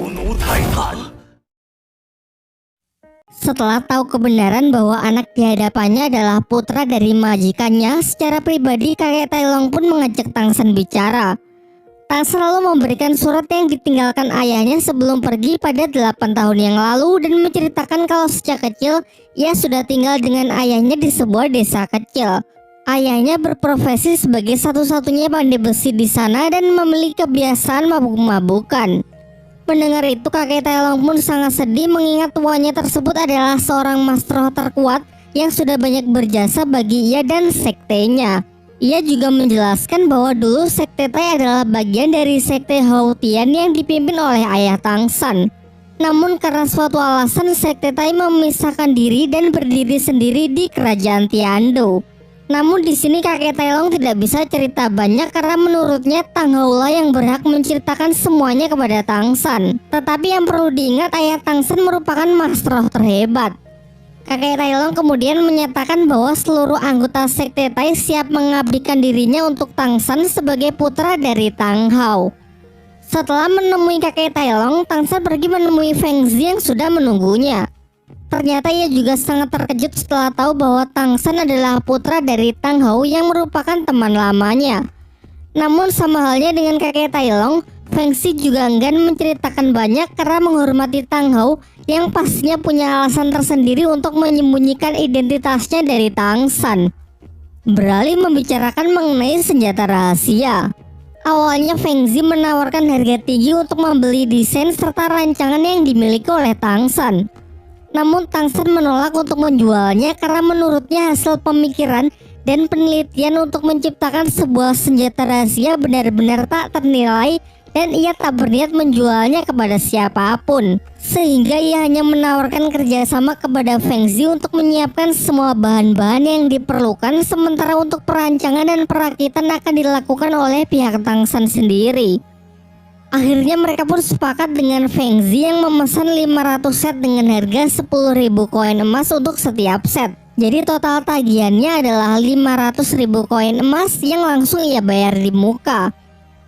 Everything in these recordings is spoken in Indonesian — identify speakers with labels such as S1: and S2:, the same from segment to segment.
S1: 奴泰坦。
S2: Setelah tahu kebenaran bahwa anak di hadapannya adalah putra dari majikannya, secara pribadi kakek Tai Long pun mengajak Tang San bicara. Tang San lalu memberikan surat yang ditinggalkan ayahnya sebelum pergi pada 8 tahun yang lalu dan menceritakan kalau sejak kecil ia sudah tinggal dengan ayahnya di sebuah desa kecil. Ayahnya berprofesi sebagai satu-satunya pandai besi di sana dan memiliki kebiasaan mabuk-mabukan. Mendengar itu kakek Tai Long pun sangat sedih mengingat tuanya tersebut adalah seorang master terkuat yang sudah banyak berjasa bagi ia dan sektenya. Ia juga menjelaskan bahwa dulu sekte Tai adalah bagian dari sekte Hautian yang dipimpin oleh ayah Tang San. Namun karena suatu alasan sekte Tai memisahkan diri dan berdiri sendiri di kerajaan Tiando. Namun di sini kakek Tai Long tidak bisa cerita banyak karena menurutnya Tang Hou lah yang berhak menceritakan semuanya kepada Tang San. Tetapi yang perlu diingat ayah Tang San merupakan master roh terhebat. Kakek Tai Long kemudian menyatakan bahwa seluruh anggota sekte Tai siap mengabdikan dirinya untuk Tang San sebagai putra dari Tang Hou. Setelah menemui kakek Tai Long, Tang San pergi menemui Feng Zi yang sudah menunggunya. Ternyata ia juga sangat terkejut setelah tahu bahwa Tang San adalah putra dari Tang Hou yang merupakan teman lamanya. Namun sama halnya dengan kakek Tai Long, Feng Zi juga enggan menceritakan banyak karena menghormati Tang Hou yang pastinya punya alasan tersendiri untuk menyembunyikan identitasnya dari Tang San. Beralih membicarakan mengenai senjata rahasia. Awalnya Feng Zi menawarkan harga tinggi untuk membeli desain serta rancangan yang dimiliki oleh Tang San. Namun Tang San menolak untuk menjualnya karena menurutnya hasil pemikiran dan penelitian untuk menciptakan sebuah senjata rahasia benar-benar tak ternilai dan ia tak berniat menjualnya kepada siapapun. Sehingga ia hanya menawarkan kerjasama kepada Feng Zi untuk menyiapkan semua bahan-bahan yang diperlukan, sementara untuk perancangan dan perakitan akan dilakukan oleh pihak Tang San sendiri. Akhirnya mereka pun sepakat dengan Feng Zi yang memesan 500 set dengan harga 10.000 koin emas untuk setiap set. Jadi total tagihannya adalah 500.000 koin emas yang langsung ia bayar di muka.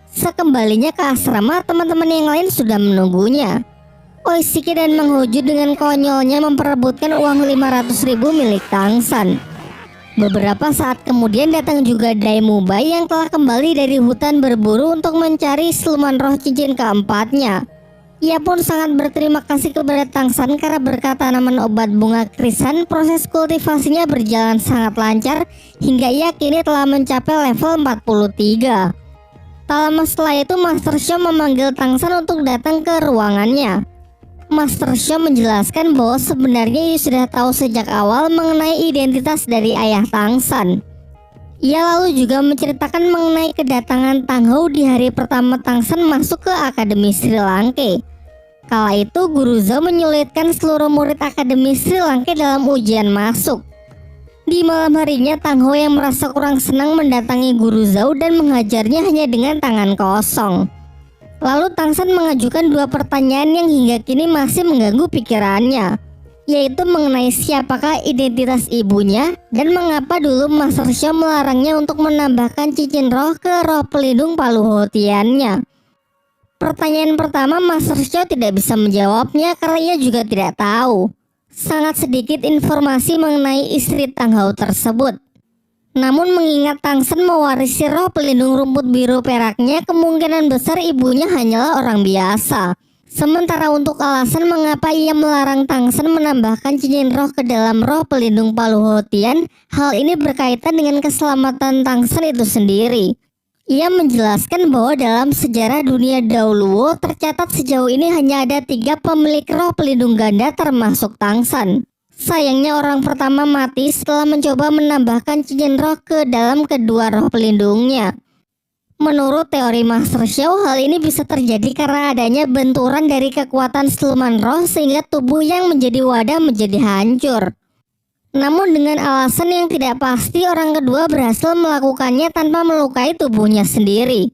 S2: Sekembalinya ke asrama, teman-teman yang lain sudah menunggunya. Oishiki dan Mang Hoju dengan konyolnya memperebutkan uang 500.000 milik Tang San. Beberapa saat kemudian datang juga Dai Mubai yang telah kembali dari hutan berburu untuk mencari siluman roh cincin keempatnya. Ia pun sangat berterima kasih kepada Tang San karena berkat tanaman obat bunga krisan proses kultivasinya berjalan sangat lancar hingga ia kini telah mencapai level 43. Tak lama setelah itu Master Xiao memanggil Tang San untuk datang ke ruangannya. Master Xiao menjelaskan bahwa sebenarnya ia sudah tahu sejak awal mengenai identitas dari ayah Tang San. Ia lalu juga menceritakan mengenai kedatangan Tang Hou di hari pertama Tang San masuk ke Akademi Sri Lanka. Kala itu Guru Zhao menyulitkan seluruh murid Akademi Sri Lanka dalam ujian masuk. Di malam harinya Tang Hou yang merasa kurang senang mendatangi Guru Zhao dan menghajarnya hanya dengan tangan kosong. Lalu Tang San mengajukan dua pertanyaan yang hingga kini masih mengganggu pikirannya, yaitu mengenai siapakah identitas ibunya dan mengapa dulu Master Xiao melarangnya untuk menambahkan cincin roh ke roh pelindung Palu Hotiannya. Pertanyaan pertama Master Xiao tidak bisa menjawabnya karena ia juga tidak tahu. Sangat sedikit informasi mengenai istri Tang Hou tersebut. Namun mengingat Tang San mewarisi roh pelindung rumput biru peraknya, kemungkinan besar ibunya hanyalah orang biasa. Sementara untuk alasan mengapa ia melarang Tang San menambahkan cincin roh ke dalam roh pelindung Palu Hotian, hal ini berkaitan dengan keselamatan Tang San itu sendiri. Ia menjelaskan bahwa dalam sejarah dunia dahulu tercatat sejauh ini hanya ada 3 pemilik roh pelindung ganda termasuk Tang San. Sayangnya orang pertama mati setelah mencoba menambahkan cincin roh ke dalam kedua roh pelindungnya. Menurut teori Master Xiao, hal ini bisa terjadi karena adanya benturan dari kekuatan siluman roh sehingga tubuh yang menjadi wadah menjadi hancur. Namun dengan alasan yang tidak pasti, orang kedua berhasil melakukannya tanpa melukai tubuhnya sendiri.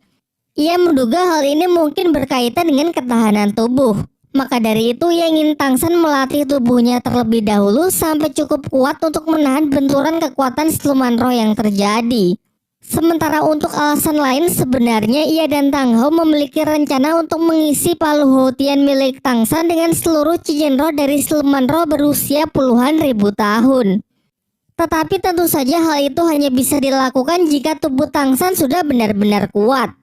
S2: Ia menduga hal ini mungkin berkaitan dengan ketahanan tubuh. Maka dari itu ia ingin Tang San melatih tubuhnya terlebih dahulu sampai cukup kuat untuk menahan benturan kekuatan siluman roh yang terjadi. Sementara untuk alasan lain, sebenarnya ia dan Tang Hou memiliki rencana untuk mengisi Palu Houtian milik Tang San dengan seluruh cincin roh dari siluman roh berusia puluhan ribu tahun. Tetapi tentu saja hal itu hanya bisa dilakukan jika tubuh Tang San sudah benar-benar kuat.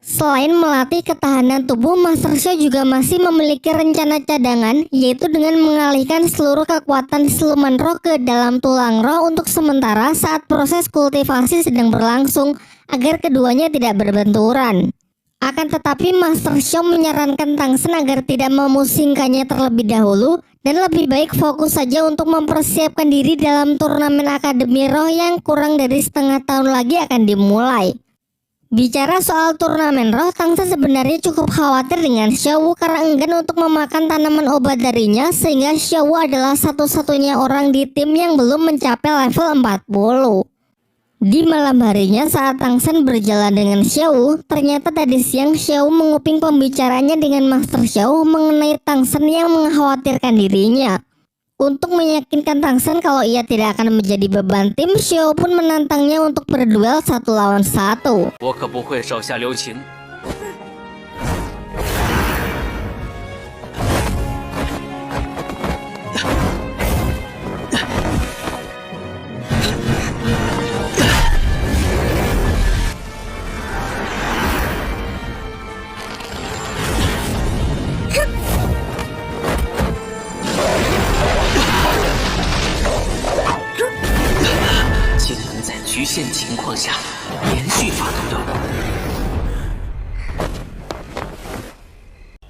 S2: Selain melatih ketahanan tubuh, Master Xiao juga masih memiliki rencana cadangan, yaitu dengan mengalihkan seluruh kekuatan siluman roh ke dalam tulang roh untuk sementara saat proses kultivasi sedang berlangsung, agar keduanya tidak berbenturan. Akan tetapi Master Xiao menyarankan Tang San agar tidak memusingkannya terlebih dahulu, dan lebih baik fokus saja untuk mempersiapkan diri dalam turnamen Akademi Roh yang kurang dari setengah tahun lagi akan dimulai. Bicara soal turnamen roh, Tang San sebenarnya cukup khawatir dengan Xiao Wu karena enggan untuk memakan tanaman obat darinya, sehingga Xiao Wu adalah satu-satunya orang di tim yang belum mencapai level 40. Di malam harinya saat Tang San berjalan dengan Xiao Wu, ternyata tadi siang Xiao Wu menguping pembicaranya dengan Master Xiao Wu mengenai Tang San yang mengkhawatirkan dirinya. Untuk meyakinkan Tang San kalau ia tidak akan menjadi beban tim, Xiao pun menantangnya untuk berduel 1 lawan 1.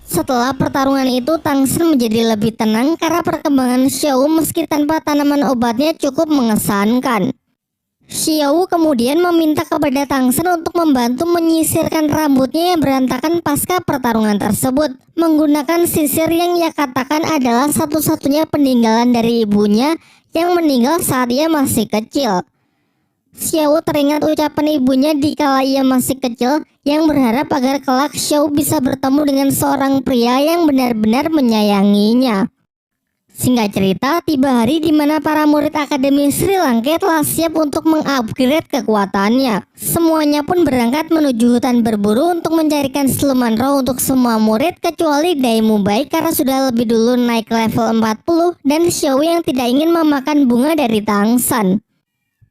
S2: Setelah pertarungan itu, Tang San menjadi lebih tenang karena perkembangan Xiao meski tanpa tanaman obatnya cukup mengesankan. Xiao kemudian meminta kepada Tang San untuk membantu menyisirkan rambutnya yang berantakan pasca pertarungan tersebut, menggunakan sisir yang ia katakan adalah satu-satunya peninggalan dari ibunya yang meninggal saat ia masih kecil. Xiao teringat ucapan ibunya di kala ia masih kecil yang berharap agar kelak Xiao bisa bertemu dengan seorang pria yang benar-benar menyayanginya. Singkat cerita, tiba hari di mana para murid Akademi Sri Langkai telah siap untuk mengupgrade kekuatannya. Semuanya pun berangkat menuju hutan berburu untuk mencarikan siluman roh untuk semua murid kecuali Dai Mubai karena sudah lebih dulu naik level 40 dan Xiao yang tidak ingin memakan bunga dari Tang San.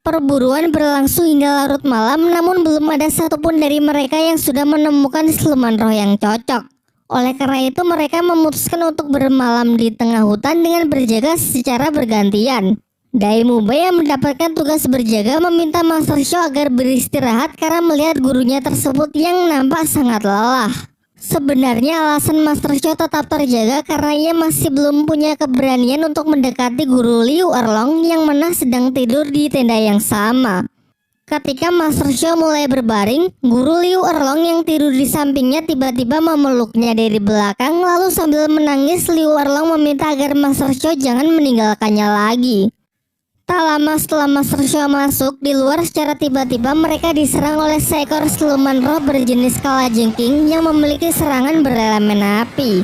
S2: Perburuan berlangsung hingga larut malam, namun belum ada satupun dari mereka yang sudah menemukan siluman roh yang cocok. Oleh karena itu mereka memutuskan untuk bermalam di tengah hutan dengan berjaga secara bergantian. Dai Mubai yang mendapatkan tugas berjaga meminta Master Xiao agar beristirahat karena melihat gurunya tersebut yang nampak sangat lelah. Sebenarnya alasan Master Xiao tetap terjaga karena ia masih belum punya keberanian untuk mendekati guru Liu Erlong yang mana sedang tidur di tenda yang sama. Ketika Master Xiao mulai berbaring, guru Liu Erlong yang tidur di sampingnya tiba-tiba memeluknya dari belakang, lalu sambil menangis Liu Erlong meminta agar Master Xiao jangan meninggalkannya lagi. Tak lama setelah Master Xiao masuk, di luar secara tiba-tiba mereka diserang oleh seekor siluman roh berjenis kalajengking yang memiliki serangan berelemen api.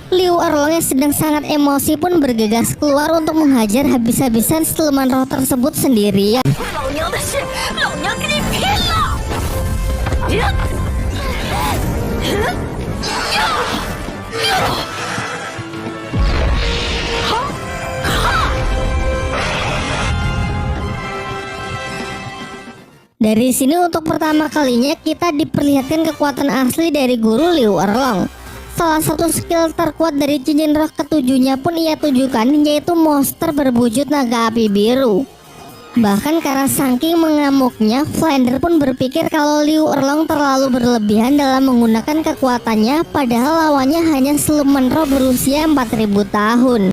S2: Liu Erlong yang sedang sangat emosi pun bergegas keluar untuk menghajar habis-habisan siluman roh tersebut sendirian. Dari sini untuk pertama kalinya kita diperlihatkan kekuatan asli dari guru Liu Erlong. Salah satu skill terkuat dari cincin roh ketujuhnya pun ia tunjukkan, yaitu monster berwujud naga api biru. Bahkan karena saking mengamuknya, Flander pun berpikir kalau Liu Erlong terlalu berlebihan dalam menggunakan kekuatannya, padahal lawannya hanya siluman roh berusia 4000 tahun.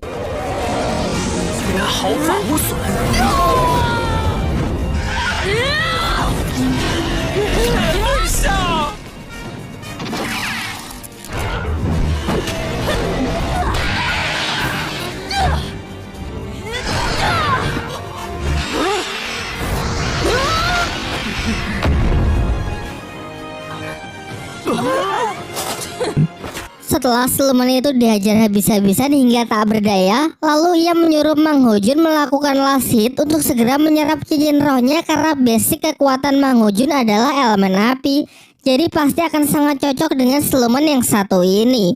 S2: Setelah siluman itu dihajar habis-habisan hingga tak berdaya, lalu ia menyuruh Mang Hojun melakukan last hit untuk segera menyerap cincin rohnya karena basic kekuatan Mang Hojun adalah elemen api. Jadi pasti akan sangat cocok dengan siluman yang satu ini.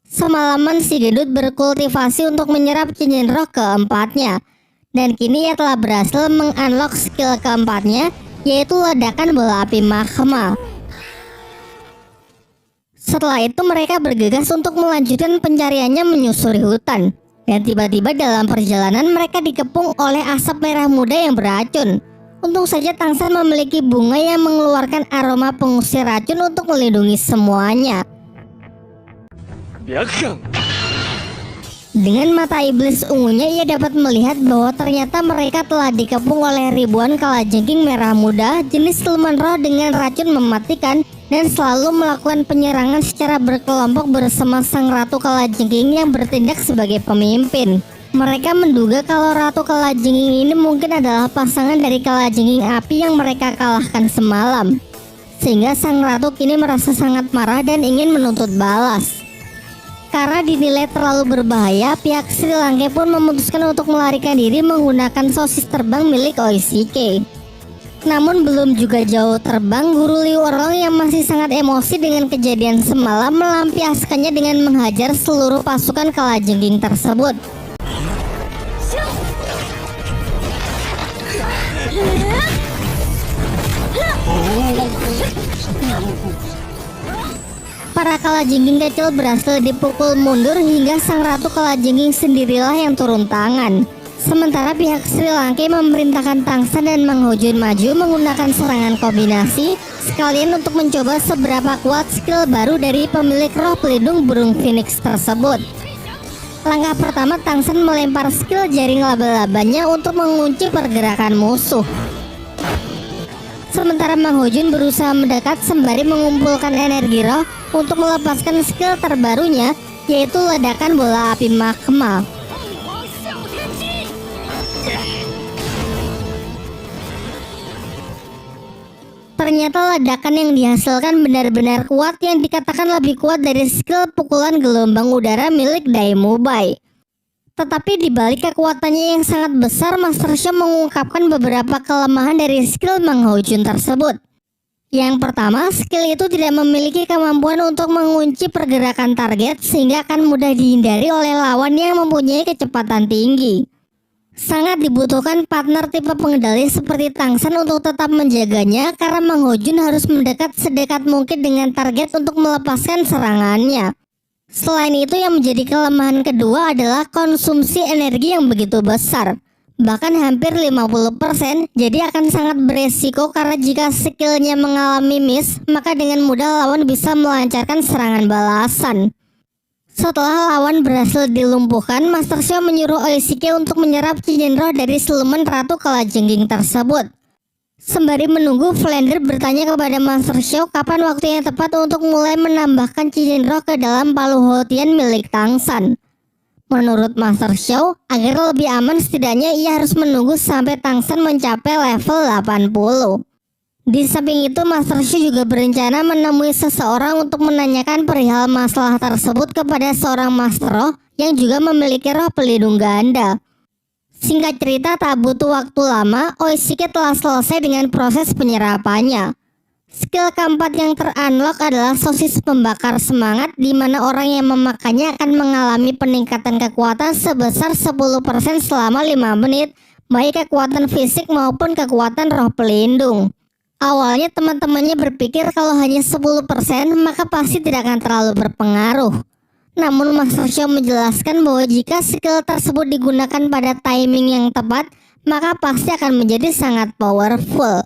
S2: Semalaman si gendut berkultivasi untuk menyerap cincin roh keempatnya. Dan kini ia telah berhasil mengunlock skill keempatnya, yaitu ledakan bola api magma. Setelah itu mereka bergegas untuk melanjutkan pencariannya menyusuri hutan. Dan tiba-tiba dalam perjalanan mereka dikepung oleh asap merah muda yang beracun. Untung saja Tangsan memiliki bunga yang mengeluarkan aroma pengusir racun untuk melindungi semuanya. Dengan mata iblis ungunya ia dapat melihat bahwa ternyata mereka telah dikepung oleh ribuan kalajengking merah muda jenis siluman roh dengan racun mematikan dan selalu melakukan penyerangan secara berkelompok bersama sang ratu kalajengking yang bertindak sebagai pemimpin. Mereka menduga kalau ratu kalajengking ini mungkin adalah pasangan dari kalajengking api yang mereka kalahkan semalam. Sehingga sang ratu kini merasa sangat marah dan ingin menuntut balas. Karena dinilai terlalu berbahaya, pihak Sri Lanka pun memutuskan untuk melarikan diri menggunakan sosis terbang milik Oishike. Namun belum juga jauh terbang, Guru Liu Erlong yang masih sangat emosi dengan kejadian semalam melampiaskannya dengan menghajar seluruh pasukan kalajengking tersebut. Para kalajengking kecil berhasil dipukul mundur hingga sang ratu kalajengking sendirilah yang turun tangan. Sementara pihak Sri Lanka memerintahkan Tangsan dan Mang Hojun maju menggunakan serangan kombinasi sekalian untuk mencoba seberapa kuat skill baru dari pemilik roh pelindung burung phoenix tersebut. Langkah pertama Tangsan melempar skill jaring laba-labanya untuk mengunci pergerakan musuh. Sementara Mang Hojun berusaha mendekat sembari mengumpulkan energi roh untuk melepaskan skill terbarunya, yaitu ledakan bola api magma. Ternyata ledakan yang dihasilkan benar-benar kuat, yang dikatakan lebih kuat dari skill pukulan gelombang udara milik Daimubai. Tetapi di balik kekuatannya yang sangat besar, Master Sho mengungkapkan beberapa kelemahan dari skill Mang Hojun tersebut. Yang pertama, skill itu tidak memiliki kemampuan untuk mengunci pergerakan target sehingga akan mudah dihindari oleh lawan yang mempunyai kecepatan tinggi. Sangat dibutuhkan partner tipe pengendali seperti Tangsan untuk tetap menjaganya karena Mang Hojun harus mendekat sedekat mungkin dengan target untuk melepaskan serangannya. Selain itu, yang menjadi kelemahan kedua adalah konsumsi energi yang begitu besar, bahkan hampir 50%, jadi akan sangat beresiko karena jika skillnya mengalami miss, maka dengan mudah lawan bisa melancarkan serangan balasan. Setelah lawan berhasil dilumpuhkan, Master Sho menyuruh Oishike untuk menyerap cincin roh dari siluman ratu kalajengking tersebut. Sembari menunggu, Flander bertanya kepada Master Sho kapan waktu yang tepat untuk mulai menambahkan cincin roh ke dalam palu Houtian milik Tangsan. Menurut Master Sho, agar lebih aman setidaknya ia harus menunggu sampai Tangsan mencapai level 80. Di samping itu, Master Sho juga berencana menemui seseorang untuk menanyakan perihal masalah tersebut kepada seorang Master Roh yang juga memiliki roh pelindung ganda. Singkat cerita, tak butuh waktu lama, Oishike telah selesai dengan proses penyerapannya. Skill keempat yang terunlock adalah sosis pembakar semangat, di mana orang yang memakannya akan mengalami peningkatan kekuatan sebesar 10% selama 5 menit, baik kekuatan fisik maupun kekuatan roh pelindung. Awalnya teman-temannya berpikir kalau hanya 10% maka pasti tidak akan terlalu berpengaruh. Namun Master Sho menjelaskan bahwa jika skill tersebut digunakan pada timing yang tepat, maka pasti akan menjadi sangat powerful.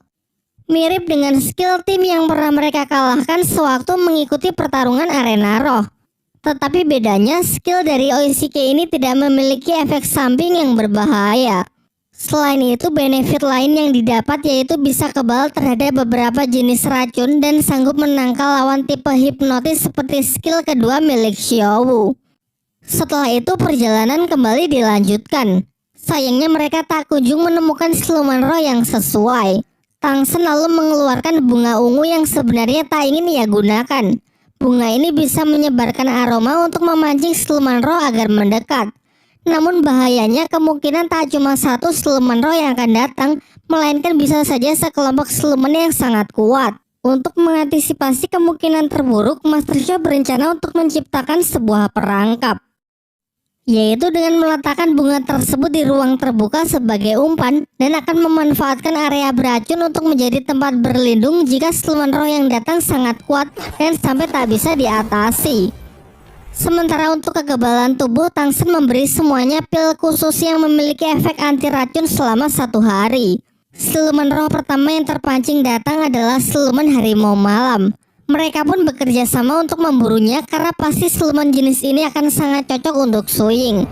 S2: Mirip dengan skill tim yang pernah mereka kalahkan sewaktu mengikuti pertarungan arena roh. Tetapi bedanya, skill dari Oishike ini tidak memiliki efek samping yang berbahaya. Selain itu, benefit lain yang didapat yaitu bisa kebal terhadap beberapa jenis racun dan sanggup menangkal lawan tipe hipnotis seperti skill kedua milik Xiaowu. Setelah itu, perjalanan kembali dilanjutkan. Sayangnya mereka tak kunjung menemukan siluman roh yang sesuai. Tangsen lalu mengeluarkan bunga ungu yang sebenarnya tak ingin ia gunakan. Bunga ini bisa menyebarkan aroma untuk memancing siluman roh agar mendekat. Namun bahayanya kemungkinan tak cuma satu siluman roh yang akan datang, melainkan bisa saja sekelompok siluman yang sangat kuat. Untuk mengantisipasi kemungkinan terburuk, Master Xiao berencana untuk menciptakan sebuah perangkap, yaitu dengan meletakkan bunga tersebut di ruang terbuka sebagai umpan dan akan memanfaatkan area beracun untuk menjadi tempat berlindung jika siluman roh yang datang sangat kuat dan sampai tak bisa diatasi. Sementara untuk kekebalan tubuh, Tang Shen memberi semuanya pil khusus yang memiliki efek anti racun selama 1 hari. Siluman roh pertama yang terpancing datang adalah siluman harimau malam. Mereka pun bekerja sama untuk memburunya karena pasti siluman jenis ini akan sangat cocok untuk Su Ying.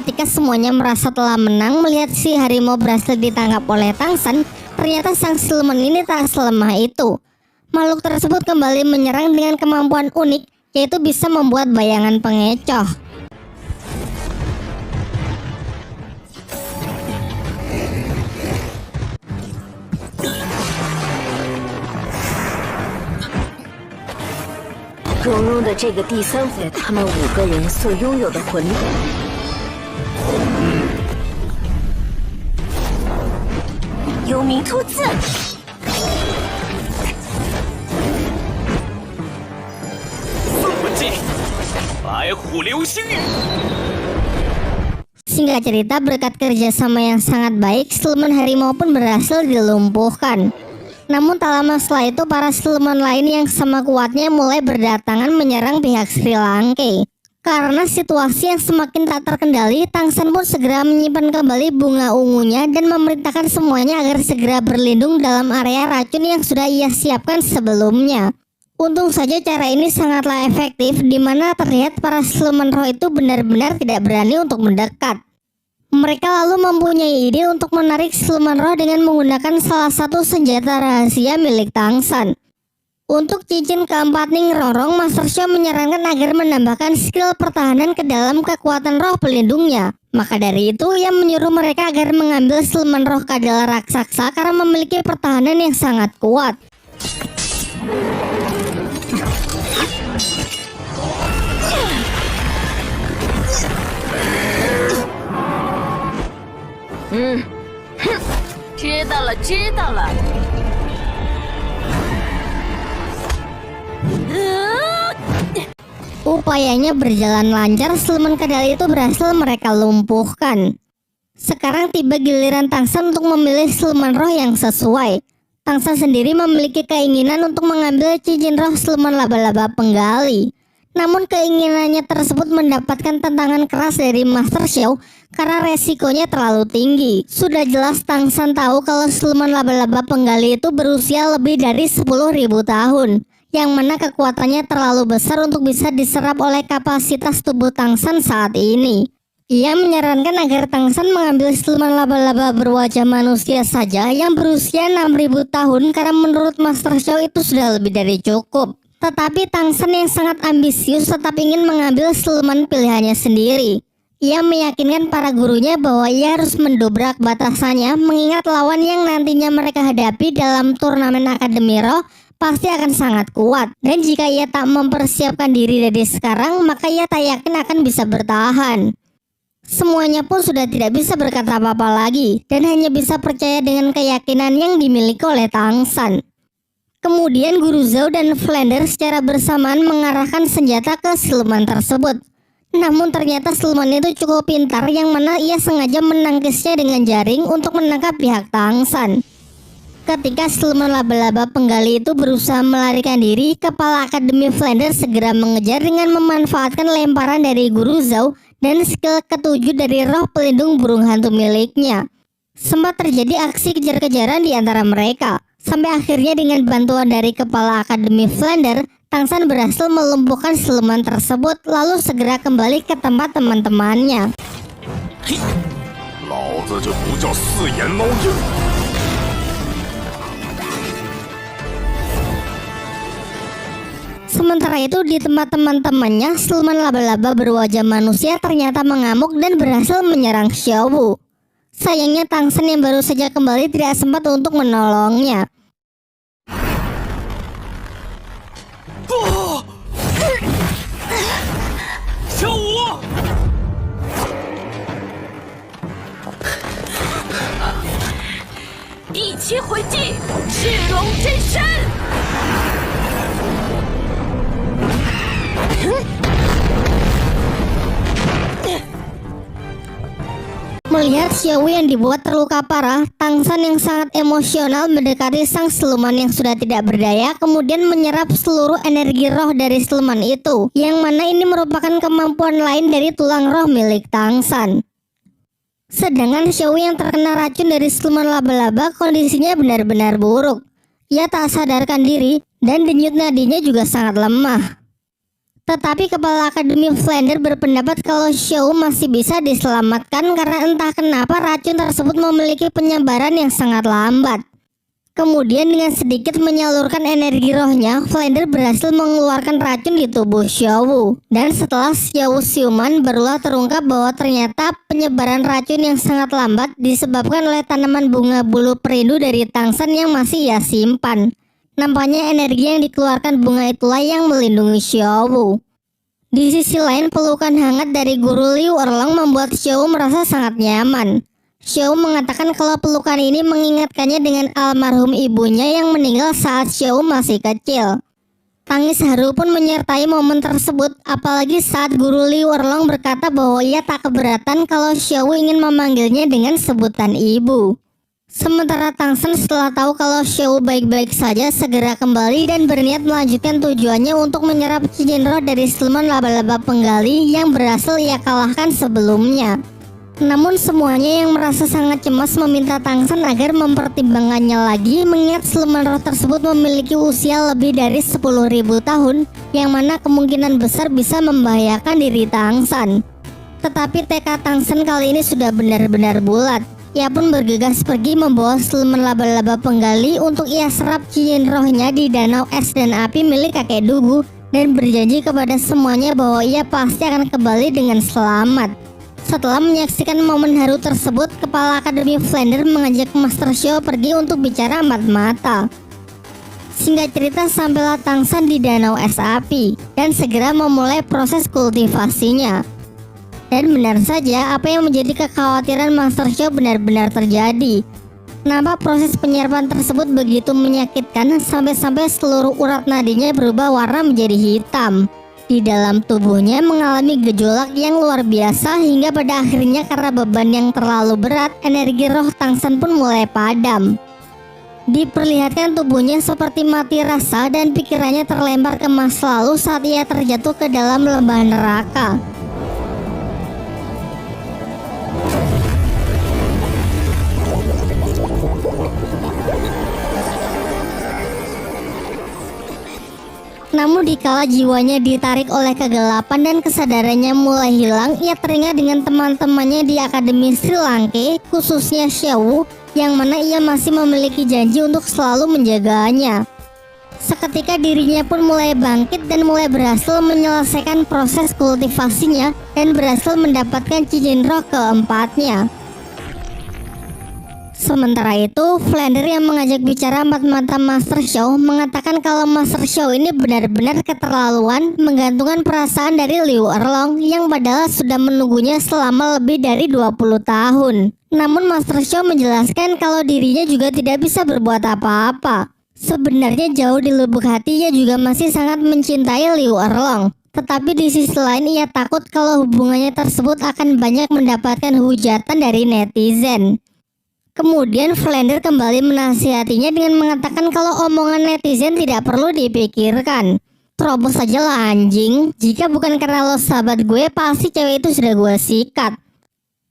S2: Ketika semuanya merasa telah menang melihat si harimau berhasil ditangkap oleh Tang Shen, ternyata sang siluman ini tak selemah itu. Makhluk tersebut kembali menyerang dengan kemampuan unik, yaitu bisa membuat bayangan pengecoh.
S1: 他们5个人所拥有的魂力。幽冥突刺，
S3: 送魂技，白虎流星雨。
S2: Singkat cerita, berkat kerjasama yang sangat baik, siluman harimau pun berhasil dilumpuhkan. Namun tak lama setelah itu, para siluman lain yang sama kuatnya mulai berdatangan menyerang pihak Sri Lanka. Karena situasi yang semakin tak terkendali, Tang Shen pun segera menyimpan kembali bunga ungunya dan memerintahkan semuanya agar segera berlindung dalam area racun yang sudah ia siapkan sebelumnya. Untung saja cara ini sangatlah efektif, di mana terlihat para siluman roh itu benar-benar tidak berani untuk mendekat. Mereka lalu mempunyai ide untuk menarik siluman roh dengan menggunakan salah satu senjata rahasia milik Tang Shen. Untuk cincin keempat Ning Rongrong, Master Xiao menyarankan agar menambahkan skill pertahanan ke dalam kekuatan roh pelindungnya. Maka dari itu, ia menyuruh mereka agar mengambil siluman roh kadal raksasa karena memiliki pertahanan yang sangat kuat.
S1: 知道了。
S2: Upayanya berjalan lancar, siluman kadal itu berhasil mereka lumpuhkan. Sekarang tiba giliran Tang Shen untuk memilih siluman roh yang sesuai. Tang Shen sendiri memiliki keinginan untuk mengambil cincin roh siluman laba-laba penggali. Namun keinginannya tersebut mendapatkan tentangan keras dari Master Xiao karena resikonya terlalu tinggi. Sudah jelas Tang Shen tahu kalau siluman laba-laba penggali itu berusia lebih dari 10.000 tahun, yang mana kekuatannya terlalu besar untuk bisa diserap oleh kapasitas tubuh Tang Shen saat ini. Ia menyarankan agar Tang Shen mengambil siluman laba-laba berwajah manusia saja yang berusia 6.000 tahun karena menurut Master Xiao itu sudah lebih dari cukup. Tetapi Tang Shen yang sangat ambisius tetap ingin mengambil siluman pilihannya sendiri. Ia meyakinkan para gurunya bahwa ia harus mendobrak batasannya, mengingat lawan yang nantinya mereka hadapi dalam turnamen Akademi Roh pasti akan sangat kuat. Dan jika ia tak mempersiapkan diri dari sekarang, maka ia tak yakin akan bisa bertahan. Semuanya pun sudah tidak bisa berkata apa-apa lagi, dan hanya bisa percaya dengan keyakinan yang dimiliki oleh Tang Shen. Kemudian Guru Zhao dan Flander secara bersamaan mengarahkan senjata ke siluman tersebut. Namun ternyata siluman itu cukup pintar, yang mana ia sengaja menangkisnya dengan jaring untuk menangkap pihak Tang Shen. Ketika siluman laba-laba penggali itu berusaha melarikan diri, kepala Akademi Flander segera mengejar dengan memanfaatkan lemparan dari Guru Zhao dan skill ketujuh dari roh pelindung burung hantu miliknya. Sempat terjadi aksi kejar-kejaran di antara mereka. Sampai akhirnya dengan bantuan dari kepala Akademi Flander, Tang Shen berhasil melumpuhkan siluman tersebut lalu segera kembali ke tempat teman-temannya. Sementara itu di tempat teman-temannya, siluman laba-laba berwajah manusia ternyata mengamuk dan berhasil menyerang Xiaowu. Sayangnya Tang Shen yang baru saja kembali tidak sempat untuk menolongnya.
S3: 不，小五，
S1: 第七回技，赤龙真身。
S2: Melihat Xiaowu yang dibuat terluka parah, Tang Shen yang sangat emosional mendekati sang siluman yang sudah tidak berdaya, kemudian menyerap seluruh energi roh dari siluman itu, yang mana ini merupakan kemampuan lain dari tulang roh milik Tang Shen. Sedangkan Xiaowu yang terkena racun dari siluman laba-laba kondisinya benar-benar buruk. Ia tak sadarkan diri dan denyut nadinya juga sangat lemah. Tetapi Kepala Akademi Flander berpendapat kalau Xiaowu masih bisa diselamatkan karena entah kenapa racun tersebut memiliki penyebaran yang sangat lambat. Kemudian dengan sedikit menyalurkan energi rohnya, Flander berhasil mengeluarkan racun di tubuh Xiaowu. Dan setelah Xiaowu siuman, barulah terungkap bahwa ternyata penyebaran racun yang sangat lambat disebabkan oleh tanaman bunga bulu perindu dari Tang Shen yang masih ia simpan. Nampaknya energi yang dikeluarkan bunga itulah yang melindungi Xiaowu. Di sisi lain, pelukan hangat dari Guru Liu Erlang membuat Xiaowu merasa sangat nyaman. Xiaowu mengatakan kalau pelukan ini mengingatkannya dengan almarhum ibunya yang meninggal saat Xiaowu masih kecil. Tangis haru pun menyertai momen tersebut, apalagi saat Guru Liu Erlang berkata bahwa ia tak keberatan kalau Xiaowu ingin memanggilnya dengan sebutan ibu. Sementara Tang Shen setelah tahu kalau Xiaowu baik-baik saja segera kembali dan berniat melanjutkan tujuannya untuk menyerap cincin roh dari siluman laba-laba penggali yang berhasil ia kalahkan sebelumnya. Namun semuanya yang merasa sangat cemas meminta Tang Shen agar mempertimbangkannya lagi mengingat siluman roh tersebut memiliki usia lebih dari 10.000 tahun yang mana kemungkinan besar bisa membahayakan diri Tang Shen. Tetapi tekad Tang Shen kali ini sudah benar-benar bulat. Ia pun bergegas pergi membawa siluman laba-laba penggali untuk ia serap cincin rohnya di danau es dan api milik kakek Dugu dan berjanji kepada semuanya bahwa ia pasti akan kembali dengan selamat. Setelah menyaksikan momen haru tersebut, Kepala Akademi Flander mengajak Master Xiao pergi untuk bicara mata-mata. Singkat cerita, sampailah Tang Shen di danau es api dan segera memulai proses kultivasinya. Dan benar saja, apa yang menjadi kekhawatiran Master Xiao benar-benar terjadi. Nampak proses penyerapan tersebut begitu menyakitkan sampai-sampai seluruh urat nadinya berubah warna menjadi hitam. Di dalam tubuhnya mengalami gejolak yang luar biasa hingga pada akhirnya karena beban yang terlalu berat, energi roh Tang Shen pun mulai padam. Diperlihatkan tubuhnya seperti mati rasa dan pikirannya terlempar ke masa lalu saat ia terjatuh ke dalam lembah neraka. Namun dikala jiwanya ditarik oleh kegelapan dan kesadarannya mulai hilang, ia teringat dengan teman-temannya di Akademi Sri Lanka, khususnya Xiaowu, yang mana ia masih memiliki janji untuk selalu menjaganya. Seketika dirinya pun mulai bangkit dan mulai berhasil menyelesaikan proses kultivasinya dan berhasil mendapatkan cincin roh keempatnya. Sementara itu, Flander yang mengajak bicara mata-mata Master Xiao mengatakan kalau Master Xiao ini benar-benar keterlaluan menggantungkan perasaan dari Liu Erlang yang padahal sudah menunggunya selama lebih dari 20 tahun. Namun Master Xiao menjelaskan kalau dirinya juga tidak bisa berbuat apa-apa. Sebenarnya jauh di lubuk hatinya juga masih sangat mencintai Liu Erlang. Tetapi di sisi lain ia takut kalau hubungannya tersebut akan banyak mendapatkan hujatan dari netizen. Kemudian Flander kembali menasihatinya dengan mengatakan kalau omongan netizen tidak perlu dipikirkan. Terobos saja lah anjing, jika bukan karena lo sahabat gue pasti cewek itu sudah gue sikat.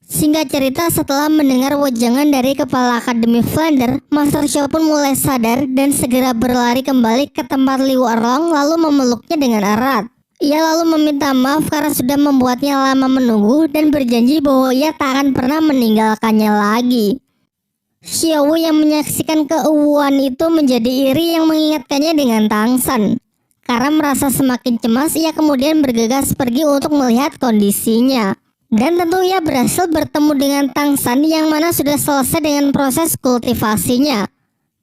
S2: Singkat cerita, setelah mendengar wejangan dari Kepala Akademi Flander, Master Xiao pun mulai sadar dan segera berlari kembali ke tempat Liu Erlang lalu memeluknya dengan erat. Ia lalu meminta maaf karena sudah membuatnya lama menunggu dan berjanji bahwa ia tak akan pernah meninggalkannya lagi. Xiaowu yang menyaksikan keuuan itu menjadi iri yang mengingatkannya dengan Tang Shen. Karena merasa semakin cemas, ia kemudian bergegas pergi untuk melihat kondisinya. Dan tentu ia berhasil bertemu dengan Tang San yang mana sudah selesai dengan proses kultivasinya.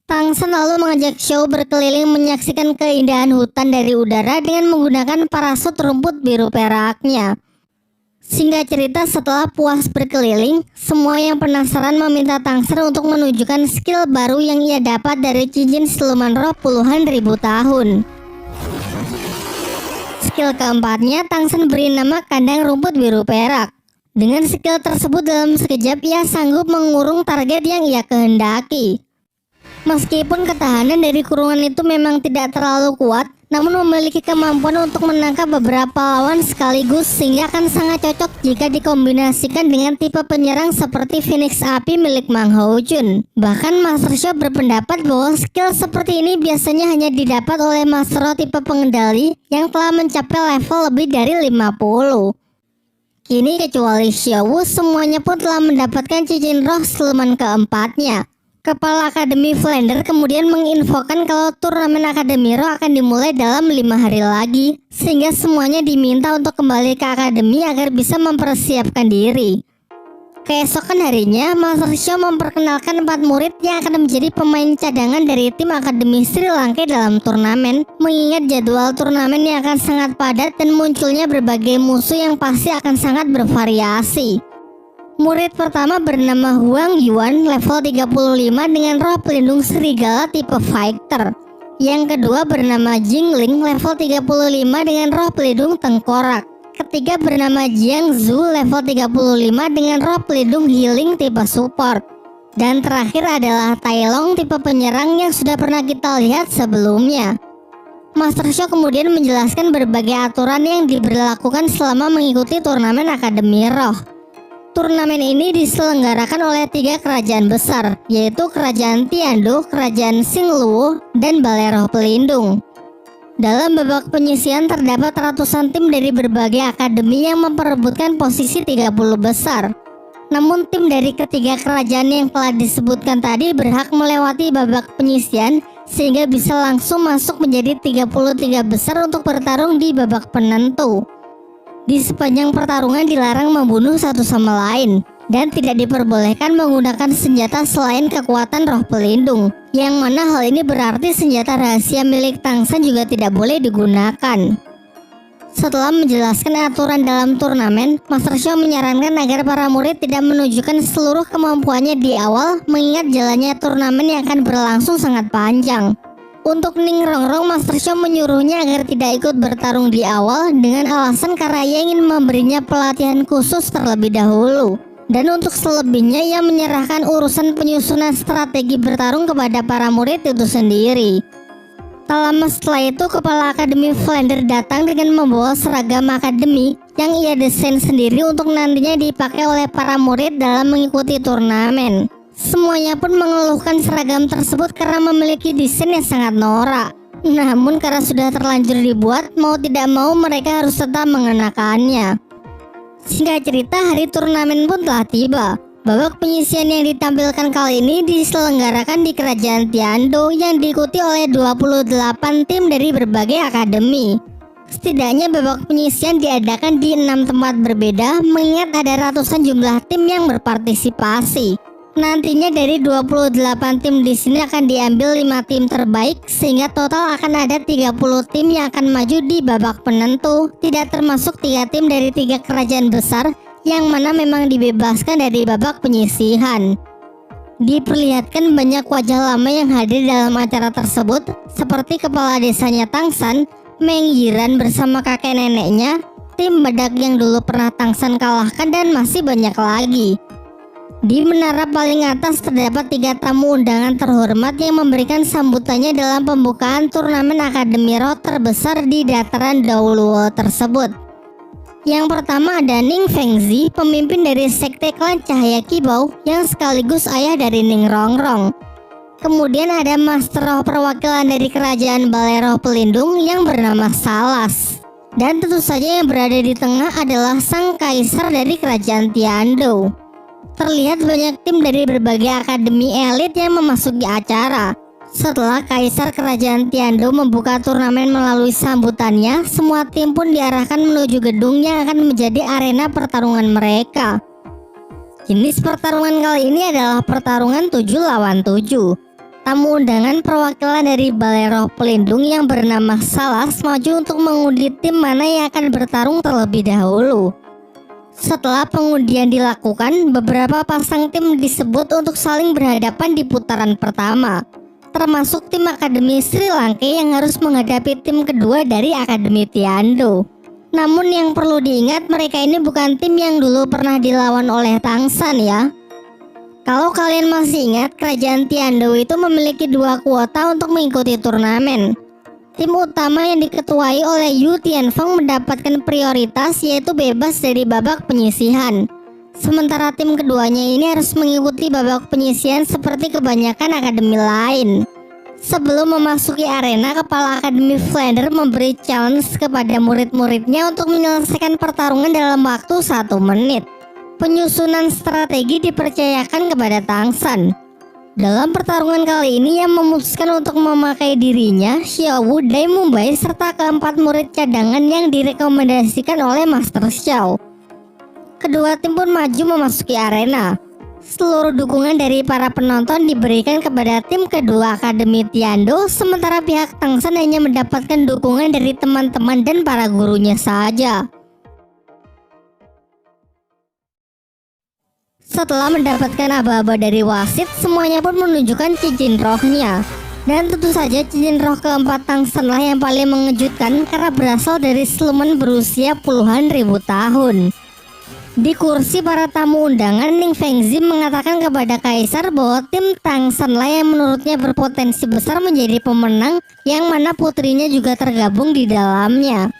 S2: Tang San lalu mengajak Xiao berkeliling menyaksikan keindahan hutan dari udara dengan menggunakan parasut rumput biru peraknya. Singkat cerita, setelah puas berkeliling, semua yang penasaran meminta Tang San untuk menunjukkan skill baru yang ia dapat dari cincin siluman roh puluhan ribu tahun. Skill keempatnya Tang San beri nama kandang rumput biru perak. Dengan skill tersebut dalam sekejap ia sanggup mengurung target yang ia kehendaki. Meskipun ketahanan dari kurungan itu memang tidak terlalu kuat, namun memiliki kemampuan untuk menangkap beberapa lawan sekaligus sehingga akan sangat cocok jika dikombinasikan dengan tipe penyerang seperti Phoenix Api milik Mang Hao-jun. Bahkan Master Xiao berpendapat bahwa skill seperti ini biasanya hanya didapat oleh Master Roh tipe pengendali yang telah mencapai level lebih dari 50. Kini kecuali Xiao Wu, semuanya pun telah mendapatkan cincin roh siluman keempatnya. Kepala Akademi Flander kemudian menginfokan kalau turnamen Akademi Roh akan dimulai dalam 5 hari lagi, sehingga semuanya diminta untuk kembali ke Akademi agar bisa mempersiapkan diri. Keesokan harinya, Master Xiao memperkenalkan 4 murid yang akan menjadi pemain cadangan dari tim Akademi Sri Lanka dalam turnamen, mengingat jadwal turnamen yang akan sangat padat dan munculnya berbagai musuh yang pasti akan sangat bervariasi. Murid pertama bernama Huang Yuan, level 35 dengan roh pelindung serigala tipe fighter. Yang kedua bernama Jingling, level 35 dengan roh pelindung tengkorak. Ketiga bernama Jiang Zhu, level 35 dengan roh pelindung healing tipe support. Dan terakhir adalah Tai Long, tipe penyerang yang sudah pernah kita lihat sebelumnya. Master Xiao kemudian menjelaskan berbagai aturan yang diberlakukan selama mengikuti turnamen Akademi Roh. Turnamen ini diselenggarakan oleh 3 kerajaan besar, yaitu Kerajaan Tiandu, Kerajaan Xingluo, dan Balai Roh Pelindung. Dalam babak penyisihan terdapat ratusan tim dari berbagai akademi yang memperebutkan posisi 30 besar. Namun tim dari ketiga kerajaan yang telah disebutkan tadi berhak melewati babak penyisihan sehingga bisa langsung masuk menjadi 33 besar untuk bertarung di babak penentu. Di sepanjang pertarungan dilarang membunuh satu sama lain dan tidak diperbolehkan menggunakan senjata selain kekuatan roh pelindung, yang mana hal ini berarti senjata rahasia milik Tang San juga tidak boleh digunakan. Setelah menjelaskan aturan dalam turnamen, Master Xiao menyarankan agar para murid tidak menunjukkan seluruh kemampuannya di awal, mengingat jalannya turnamen yang akan berlangsung sangat panjang. Untuk Ning Rongrong, Master Xiao menyuruhnya agar tidak ikut bertarung di awal dengan alasan karena ia ingin memberinya pelatihan khusus terlebih dahulu. Dan untuk selebihnya ia menyerahkan urusan penyusunan strategi bertarung kepada para murid itu sendiri. Tak lama setelah itu, Kepala Akademi Flander datang dengan membawa seragam akademi yang ia desain sendiri untuk nantinya dipakai oleh para murid dalam mengikuti turnamen. Semuanya pun mengeluhkan seragam tersebut karena memiliki desain yang sangat norak. Namun karena sudah terlanjur dibuat, mau tidak mau mereka harus tetap mengenakannya. Singkat cerita, hari turnamen pun telah tiba. Babak penyisihan yang ditampilkan kali ini diselenggarakan di Kerajaan Tiandu yang diikuti oleh 28 tim dari berbagai akademi. Setidaknya babak penyisihan diadakan di 6 tempat berbeda, mengingat ada ratusan jumlah tim yang berpartisipasi. Nantinya dari 28 tim di sini akan diambil 5 tim terbaik, sehingga total akan ada 30 tim yang akan maju di babak penentu, tidak termasuk 3 tim dari 3 kerajaan besar yang mana memang dibebaskan dari babak penyisihan. Diperlihatkan banyak wajah lama yang hadir dalam acara tersebut, seperti kepala desanya Tang San, Meng Yiran bersama kakek neneknya, tim badak yang dulu pernah Tang San kalahkan, dan masih banyak lagi. Di menara paling atas terdapat 3 tamu undangan terhormat yang memberikan sambutannya dalam pembukaan turnamen Akademi Roh terbesar di dataran Daoluo tersebut. Yang pertama ada Ning Fengzi, pemimpin dari sekte klan Cahaya Kibau yang sekaligus ayah dari Ning Rongrong. Kemudian ada Master Roh perwakilan dari Kerajaan Balai Roh Pelindung yang bernama Salas. Dan tentu saja yang berada di tengah adalah Sang Kaisar dari Kerajaan Tiandu. Terlihat banyak tim dari berbagai akademi elit yang memasuki acara. Setelah Kaisar Kerajaan Tiando membuka turnamen melalui sambutannya, semua tim pun diarahkan menuju gedung yang akan menjadi arena pertarungan mereka. Jenis pertarungan kali ini adalah pertarungan 7 lawan 7. Tamu undangan perwakilan dari Balai Roh Pelindung yang bernama Salas maju untuk mengundi tim mana yang akan bertarung terlebih dahulu. Setelah pengundian dilakukan, beberapa pasang tim disebut untuk saling berhadapan di putaran pertama, termasuk tim Akademi Sri Lanka yang harus menghadapi tim kedua dari Akademi Tiando. Namun yang perlu diingat, mereka ini bukan tim yang dulu pernah dilawan oleh Tangsan ya. Kalau kalian masih ingat, Kerajaan Tiando itu memiliki 2 kuota untuk mengikuti turnamen. Tim utama yang diketuai oleh Yu Tianfeng mendapatkan prioritas, yaitu bebas dari babak penyisihan. Sementara tim keduanya ini harus mengikuti babak penyisihan seperti kebanyakan akademi lain. Sebelum memasuki arena, Kepala Akademi Flander memberi challenge kepada murid-muridnya untuk menyelesaikan pertarungan dalam waktu 1 menit. Penyusunan strategi dipercayakan kepada Tangsan. Dalam pertarungan kali ini yang memutuskan untuk memakai dirinya, Xiaowu, Dai Mumbai, serta keempat murid cadangan yang direkomendasikan oleh Master Xiao. Kedua tim pun maju memasuki arena. Seluruh dukungan dari para penonton diberikan kepada tim kedua Akademi Tiando, sementara pihak Tangsan hanya mendapatkan dukungan dari teman-teman dan para gurunya saja. Setelah mendapatkan aba-aba dari wasit, semuanya pun menunjukkan cincin rohnya. Dan tentu saja cincin roh keempat Tangsan lah yang paling mengejutkan karena berasal dari siluman berusia puluhan ribu tahun. Di kursi para tamu undangan, Ning Fengzhi mengatakan kepada Kaisar bahwa tim Tangsan lah yang menurutnya berpotensi besar menjadi pemenang, yang mana putrinya juga tergabung di dalamnya.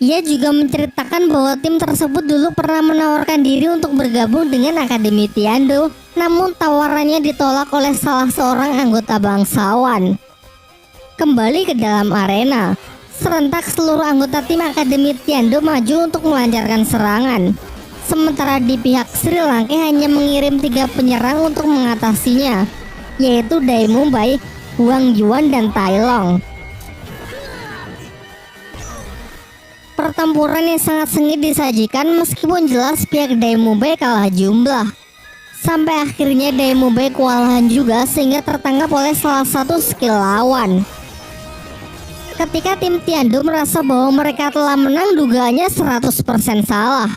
S2: Ia juga menceritakan bahwa tim tersebut dulu pernah menawarkan diri untuk bergabung dengan Akademi Tiando, namun tawarannya ditolak oleh salah seorang anggota bangsawan. Kembali ke dalam arena, serentak seluruh anggota tim Akademi Tiando maju untuk melancarkan serangan. Sementara di pihak Sri Lanka hanya mengirim 3 penyerang untuk mengatasinya, yaitu Dai Mumbai, Huang Yuan, dan Tai Long. Pertempuran yang sangat sengit disajikan meskipun jelas pihak Dai Mumbai kalah jumlah. Sampai akhirnya Dai Mumbai kewalahan juga sehingga tertangkap oleh salah satu skill lawan. Ketika tim Tiando merasa bahwa mereka telah menang, dugaannya 100% salah.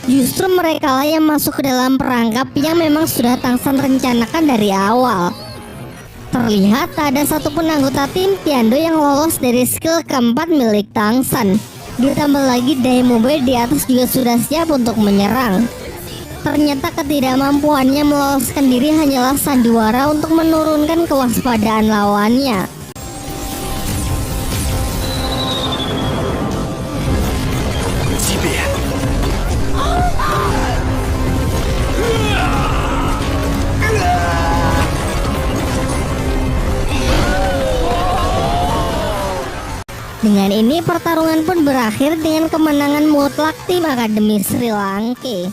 S2: Justru mereka lah yang masuk ke dalam perangkap yang memang sudah Tangsan rencanakan dari awal. Terlihat tak ada satupun anggota tim Tiando yang lolos dari skill keempat milik Tangsan. Ditambah lagi Dai Mumbai di atas juga sudah siap untuk menyerang. Ternyata ketidakmampuannya meloloskan diri hanyalah sandiwara untuk menurunkan kewaspadaan lawannya. Dengan ini pertarungan pun berakhir dengan kemenangan mutlak tim Akademi Sri Lanka.